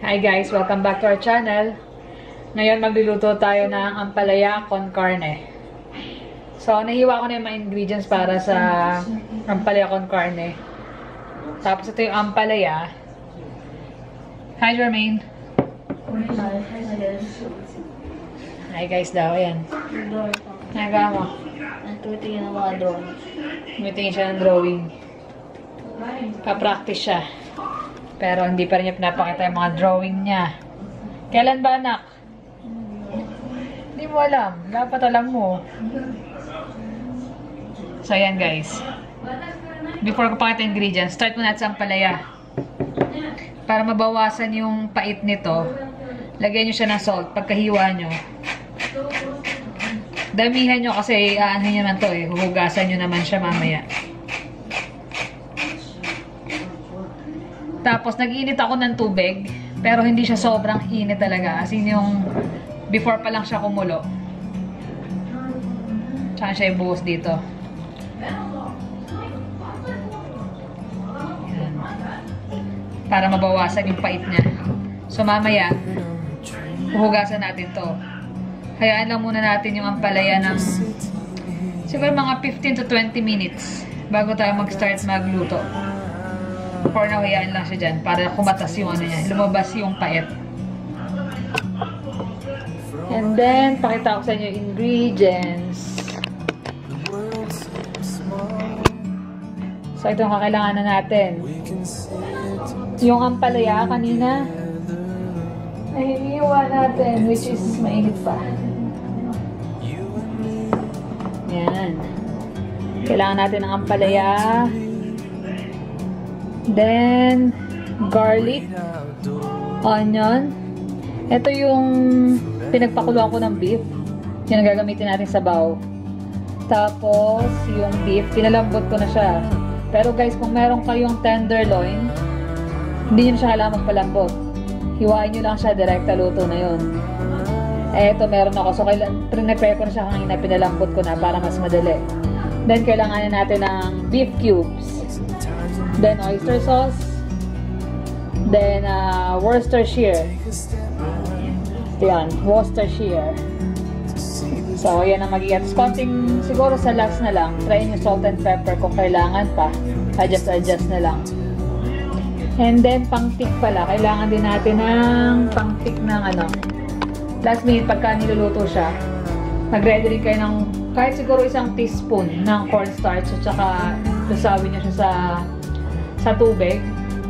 Hi guys! Welcome back to our channel. Ngayon magluluto tayo ng ampalaya con carne. So, nahiwa ko na yung mga ingredients para sa ampalaya con carne. Tapos ito yung ampalaya. Hi Jermaine! Hi guys daw, ayan. Nagawa mo? Tumitingin ng mga drawing. Tumitingin siya ng drawing. Pa-practice siya. Pero hindi pa rin niya pinapakita yung mga drawing niya. Kailan ba, anak? Hindi mo alam. Dapat alam mo. So, ayan guys. Before ko pakita yung ingredients, start mo natin sa ampalaya. Para mabawasan yung pait nito, lagyan nyo siya ng salt pagkahiwa nyo. Damihan nyo kasi ano nyo naman to eh. Huhugasan nyo naman siya mamaya. Tapos, nag-init ako ng tubig. Pero hindi siya sobrang init talaga. As in yung before pa lang siya kumulo. Tsaka siya ibuhos dito. Yan. Para mabawasan yung pait niya. So, mamaya, huhugasan natin to. Hayaan lang muna natin yung ampalaya ng siguro mga 15 to 20 minutes bago tayo mag-start magluto. For now, hayaan lang siya dyan para kumatas yung ano niya, lumabas yung pait. And then, pakita ko sa inyo yung ingredients. So, ito ang kakailangan na natin. Yung ampalaya kanina, ay hiniwa natin, which is mainit pa. Yan. Kailangan natin ng ampalaya. Then, garlic, onion. Ito yung pinagpakuluan ko ng beef. Yan ang gagamitin natin sa baw. Tapos, yung beef, pinalambot ko na siya. Pero guys, kung meron kayong tenderloin, hindi nyo siya kailangan magpalambot. Hiwain nyo lang siya, direkta luto na yun. Ito, meron ako. So, prepare ko na siya kanina, pinalambot ko na para mas madali. Then, kailangan natin ng beef cubes. Then, oyster sauce. Then, Worcestershire. Yan, Worcestershire. So, yan ang magiging. Konting, siguro sa last na lang. Try nyo salt and pepper kung kailangan pa. Adjust na lang. And then, pang-tik pala. Kailangan din natin ng pang-tik ng ano. Last minute, pagka niluluto siya, mag-ready rin kayo ng kahit siguro 1 teaspoon ng cornstarch at saka lusawin nyo siya sa tubig.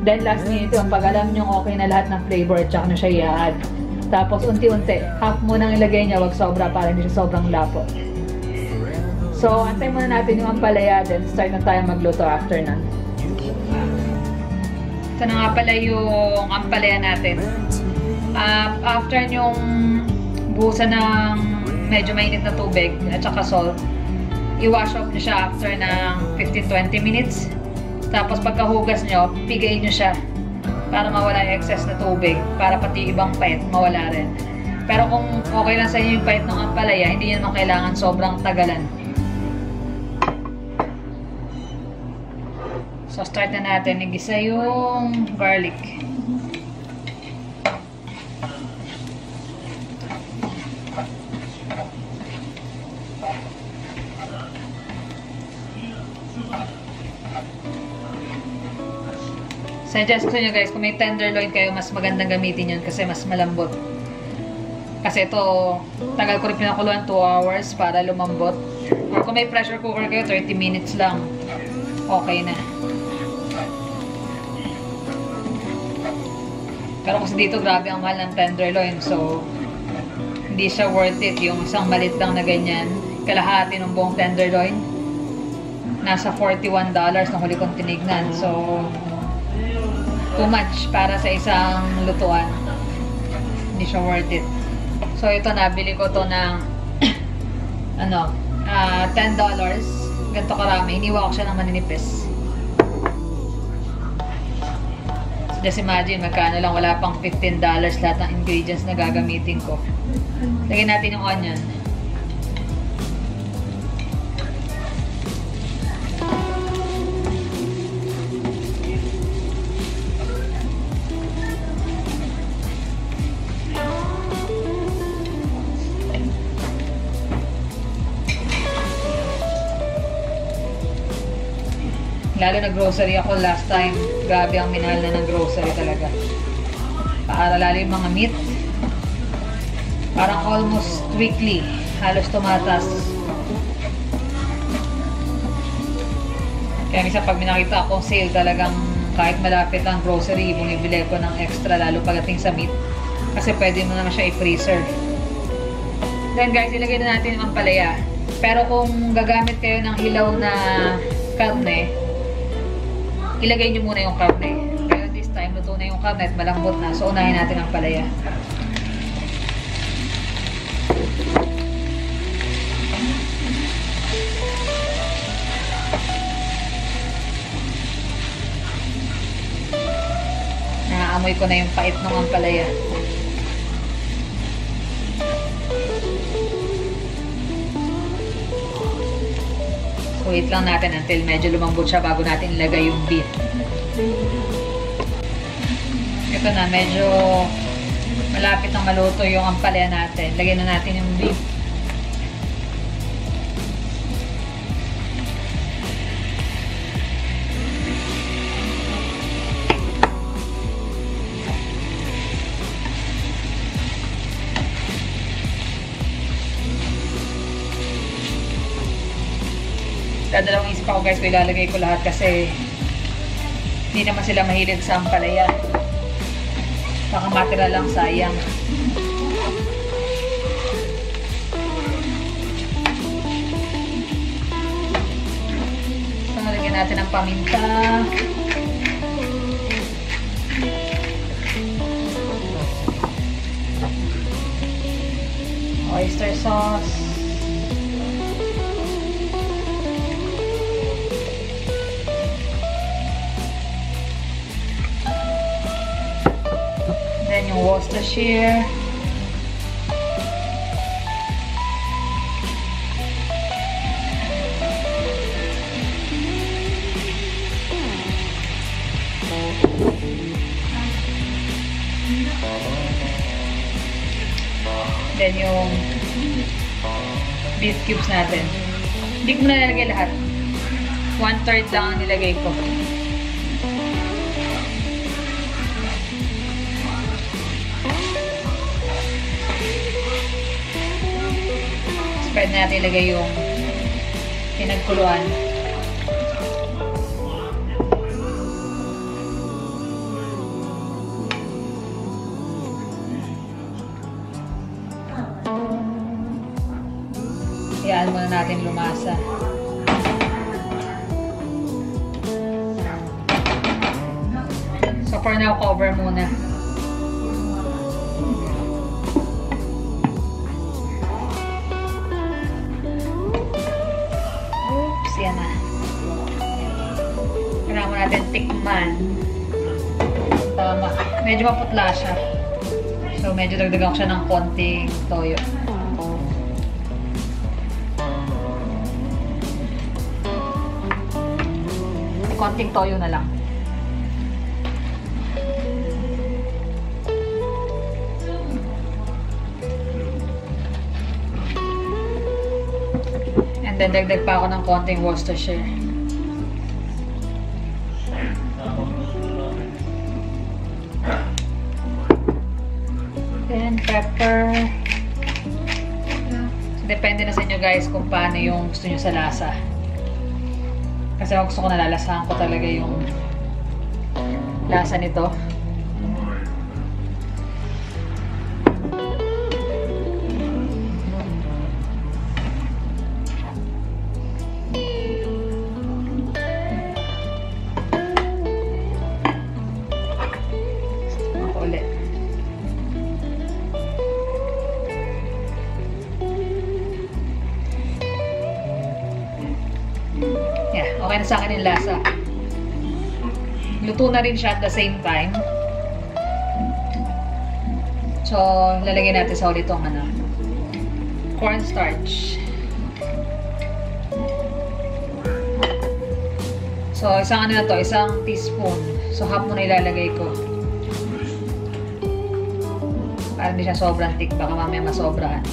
Then, last minute, pag alam nyo okay na lahat ng flavor at saka nyo siya i-add. Tapos, unti-unti, half mo nang ilagay niya, wag sobra para hindi siya sobrang lapo. So, antay muna natin yung ampalaya, then start na tayo magluto after na. Ito na nga pala yung ampalaya natin. After yung buhusan ng medyo mainit na tubig at saka salt, i-wash off nyo siya after ng 15-20 minutes. Tapos pagkahugas nyo, pigayin nyo siya para mawala yung excess na tubig, para pati ibang pait mawala rin. Pero kung okay lang sa inyo yung pait ng ampalaya, hindi nyo naman kailangan sobrang tagalan. So start na natin, igisa yung garlic. Suggest ko nyo guys, kung may tenderloin kayo, mas magandang gamitin yun kasi mas malambot. Kasi ito, tagal ko rin pinakuluan 2 hours para lumambot. Or kung may pressure cooker kayo, 30 minutes lang. Okay na. Pero kasi dito, grabe ang mahal ng tenderloin. So, hindi siya worth it. Yung isang malit lang na ganyan, kalahati ng buong tenderloin, nasa $41 na huli kong tinignan. So, too much para sa isang lutuan. Hindi siya worth it. So, ito nabili ko to ng ano, $10. Ganito karami. Iniwa ko siya ng maninipis. So, just imagine, magkano lang, wala pang $15 lahat ng ingredients na gagamitin ko. Lagyan natin yung onion. Lalo na grocery ako last time. Grabe ang minahal na ng grocery talaga. Para lalo yung mga meat. Parang almost weekly. Halos tumatas. Kaya minsan pag minakita akong sale, talagang kahit malapit ang grocery, bumibili ko ng extra lalo pagdating sa meat. Kasi pwede mo naman siya i-freezer. Then guys, ilagay na natin ang ampalaya. Pero kung gagamit kayo ng hilaw na karne, ilagay nyo muna yung karne. Pero this time, luto na yung karne at malambot na. So, unahin natin ang palaya. Naaamoy ko na yung pait ng ampalaya. So, wait lang natin until medyo lumambot siya bago natin ilagay yung beef. Ito na, medyo malapit na maluto yung ampalaya natin. Lagyan na natin yung beef. Dadalawang isip ako guys kung ilalagay ko lahat kasi hindi naman sila mahilig sa ampalaya. Baka matira lang, sayang. So, lagyan natin ang paminta. Oyster sauce. Then yung Worcestershire. Then yung beef cubes natin. Hindi ko na nilagay lahat. 1/3 lang ang nilagay ko. Pwede natin ilagay yung pinagkuluan. Hayaan muna natin lumasa. So for now, cover muna. Yan na. Kailangan mo natin tikman. Tama. Medyo maputla siya. So, medyo dagdagan ko siya ng konting toyo. Konting toyo na lang. Then, dagdag pa ako ng konting Worcestershire. Then, pepper. So, depende na sa inyo guys kung paano yung gusto nyo sa lasa. Kasi ako gusto ko nalalasahan ko talaga yung lasa nito. Okay na sa akin yung lasa. Luto na rin siya at the same time. So, lalagyan natin sa ulit itong cornstarch. So, isang na to, isang teaspoon. So, half mo na ilalagay ko. Para hindi siya sobrang thick. Baka mamaya masobrahan.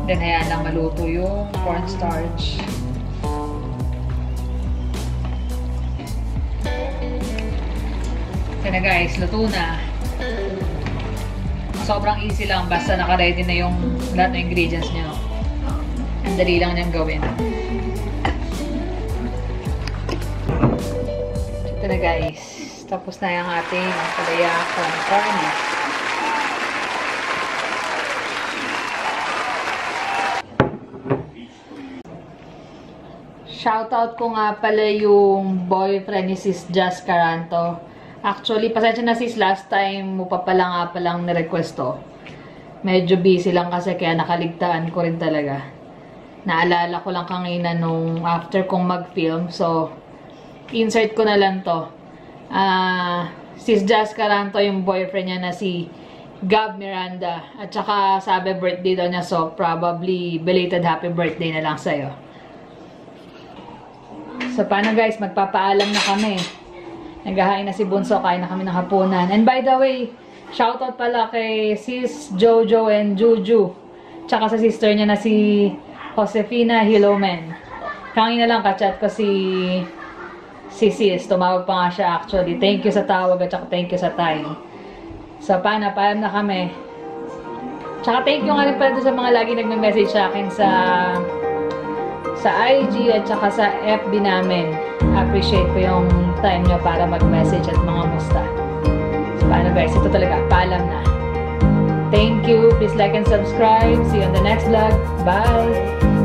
Then, hayaan lang maluto yung cornstarch. Yan na guys, luto na. Sobrang easy lang, basta naka-ready na yung lahat ng ingredients nyo. Ang dali lang niyang gawin. Ito na guys. Tapos na yung ating palaya con carne. Shoutout ko nga pala yung boyfriend ni Sis Jazz Caranto. Actually, pasensya na sis, last time mo pa pala nga palang nirequest to. Medyo busy lang kasi kaya nakaligtaan ko rin talaga. Naalala ko lang kanina nung after kong mag-film. So, insert ko na lang to. Sis Jazz Caranto, yung boyfriend niya na si Gab Miranda. At saka sabi birthday daw niya. So, probably belated happy birthday na lang sa'yo. So, paano guys? Magpapaalam na kami. Naghahain na si Bunso, kain na kami ng hapunan. And by the way, shoutout pala kay Sis Jojo and Juju. Tsaka sa sister niya na si Josefina Hilomen. Kanina lang ka-chat ko si Sis. Tumawag pa nga siya actually. Thank you sa tawag at tsaka thank you sa time. So, paano? Paalam na kami. Tsaka thank you nga rin pala sa mga lagi nagme-message sa akin sa IG at saka sa FB namin. Appreciate ko yung time nyo para mag-message at mga musta. So, paano guys? Ito talaga. Paalam na. Thank you. Please like and subscribe. See you on the next vlog. Bye!